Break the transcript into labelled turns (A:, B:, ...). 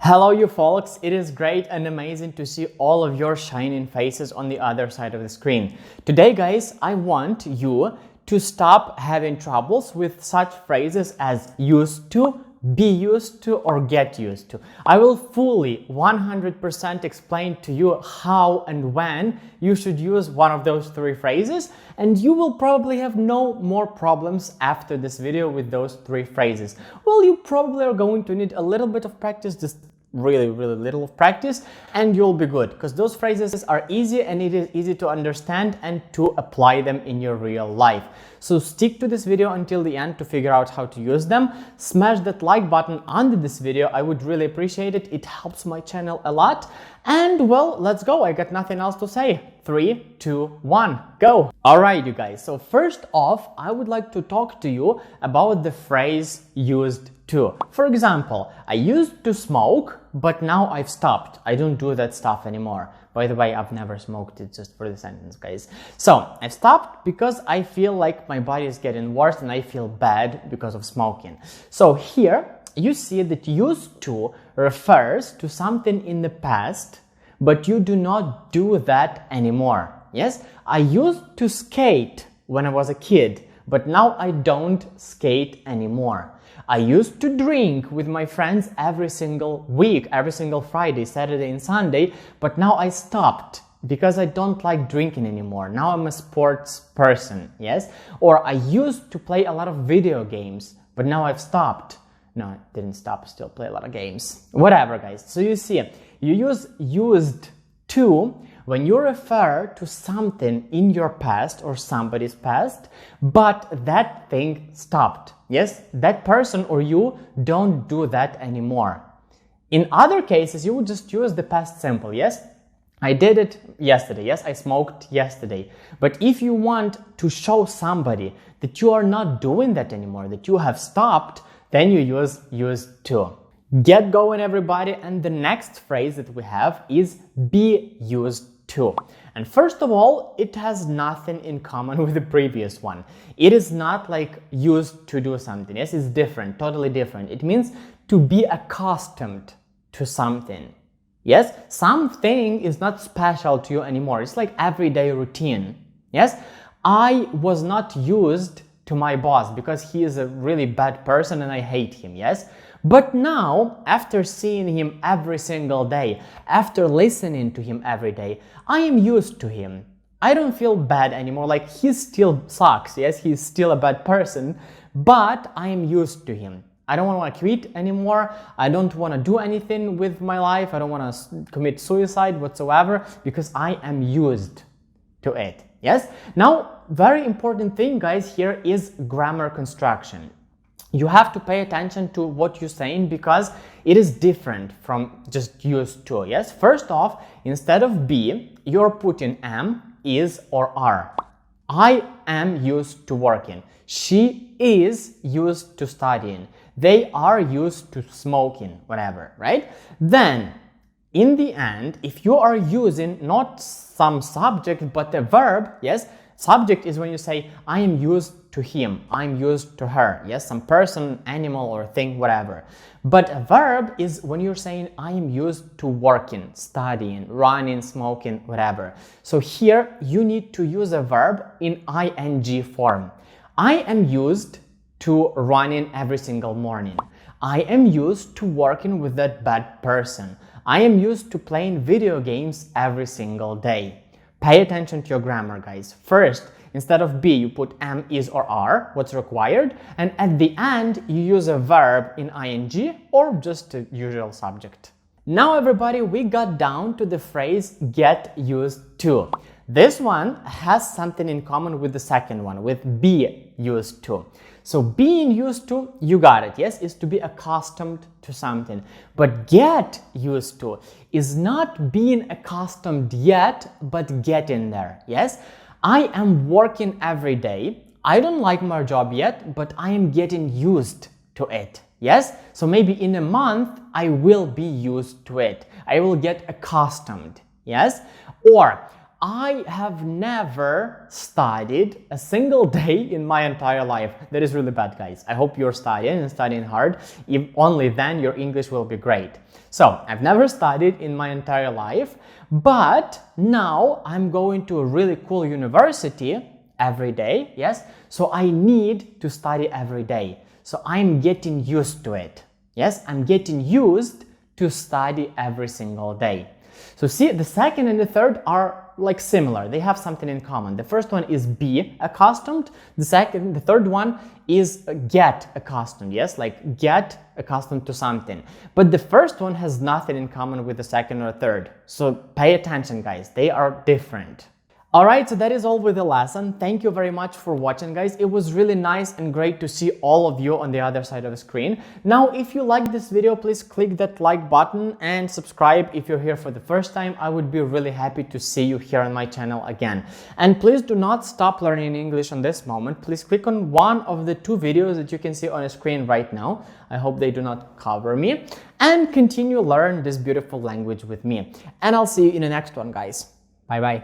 A: Hello you folks, it is great and amazing to see all of your shining faces on the other side of the screen. Today guys, I want you to stop having troubles with such phrases as used to, be used to, or get used to. I will fully 100% explain to you how and when you should use one of those three phrases, and you will probably have no more problems after this video with those three phrases. Well, you probably are going to need a little bit of practice, just really little of practice, and you'll be good, because those phrases are easy and it is easy to understand and to apply them in your real life. So stick to this video until the end to figure out how to use them. Smash that like button under this video, I would really appreciate it. It helps my channel a lot. And well, let's go. I got nothing else to say. 3, 2, 1, go. All right, you guys. So first off, I would like to talk to you about the phrase used to. For example, I used to smoke, but now I've stopped. I don't do that stuff anymore. By the way, I've never smoked, it just for the sentence, guys. So I've stopped because I feel like my body is getting worse and I feel bad because of smoking. So here you see that used to refers to something in the past, but you do not do that anymore. Yes, I used to skate when I was a kid, but now I don't skate anymore. I used to drink with my friends every single week, every single Friday, Saturday and Sunday, but now I stopped because I don't like drinking anymore. Now I'm a sports person, yes? Or I used to play a lot of video games, but now I've stopped. No, I didn't stop, still play a lot of games. Whatever, guys. So you see, you use used to when you refer to something in your past or somebody's past, but that thing stopped. Yes, that person or you don't do that anymore. In other cases, you would just use the past simple. Yes, I did it yesterday. Yes, I smoked yesterday. But if you want to show somebody that you are not doing that anymore, that you have stopped, then you use used to. Get going, everybody. And the next phrase that we have is be used to. And first of all, it has nothing in common with the previous one. It is not like used to do something. Yes, it's different, totally different. It means to be accustomed to something. Yes, something is not special to you anymore. It's like everyday routine. Yes, I was not used to my boss because he is a really bad person and I hate him. Yes, but now, after seeing him every single day, after listening to him every day, I am used to him. I don't feel bad anymore, like he still sucks, yes, he's still a bad person, but I am used to him. I don't want to quit anymore, I don't want to do anything with my life, I don't want to commit suicide whatsoever, because I am used to it, yes? Now, very important thing, guys, here is grammar construction. You have to pay attention to what you're saying because it is different from just used to, yes? First off, instead of be, you're putting am, is, or are. I am used to working. She is used to studying. They are used to smoking, whatever, right? Then, in the end, if you are using not some subject but a verb, yes? Subject is when you say, I am used to him, I'm used to her, yes, some person, animal or thing, whatever. But a verb is when you're saying, I am used to working, studying, running, smoking, whatever. So here you need to use a verb in ing form. I am used to running every single morning. I am used to working with that bad person. I am used to playing video games every single day. Pay attention to your grammar, guys. First, instead of be, you put am, is, or are, what's required. And at the end, you use a verb in ing or just a usual subject. Now, everybody, we got down to the phrase get used to. This one has something in common with the second one, with be used to. So being used to, you got it, yes, is to be accustomed to something. But get used to is not being accustomed yet, but getting there, yes? I am working every day. I don't like my job yet, but I am getting used to it, yes? So maybe in a month, I will be used to it. I will get accustomed, yes? Or I have never studied a single day in my entire life. That is really bad, guys. I hope you're studying and studying hard. If only then your English will be great. So I've never studied in my entire life, but now I'm going to a really cool university every day. Yes. So I need to study every day. So I'm getting used to it. Yes. I'm getting used to study every single day. So see, the second and the third are like similar. They have something in common. The first one is be accustomed. The third one is get accustomed. Yes, like get accustomed to something. But the first one has nothing in common with the second or third. So pay attention, guys. They are different. Alright, so that is all with the lesson. Thank you very much for watching, guys. It was really nice and great to see all of you on the other side of the screen. Now, if you like this video, please click that like button and subscribe if you're here for the first time. I would be really happy to see you here on my channel again. And please do not stop learning English on this moment. Please click on one of the 2 videos that you can see on the screen right now. I hope they do not cover me. And continue learn this beautiful language with me. And I'll see you in the next one, guys. Bye-bye.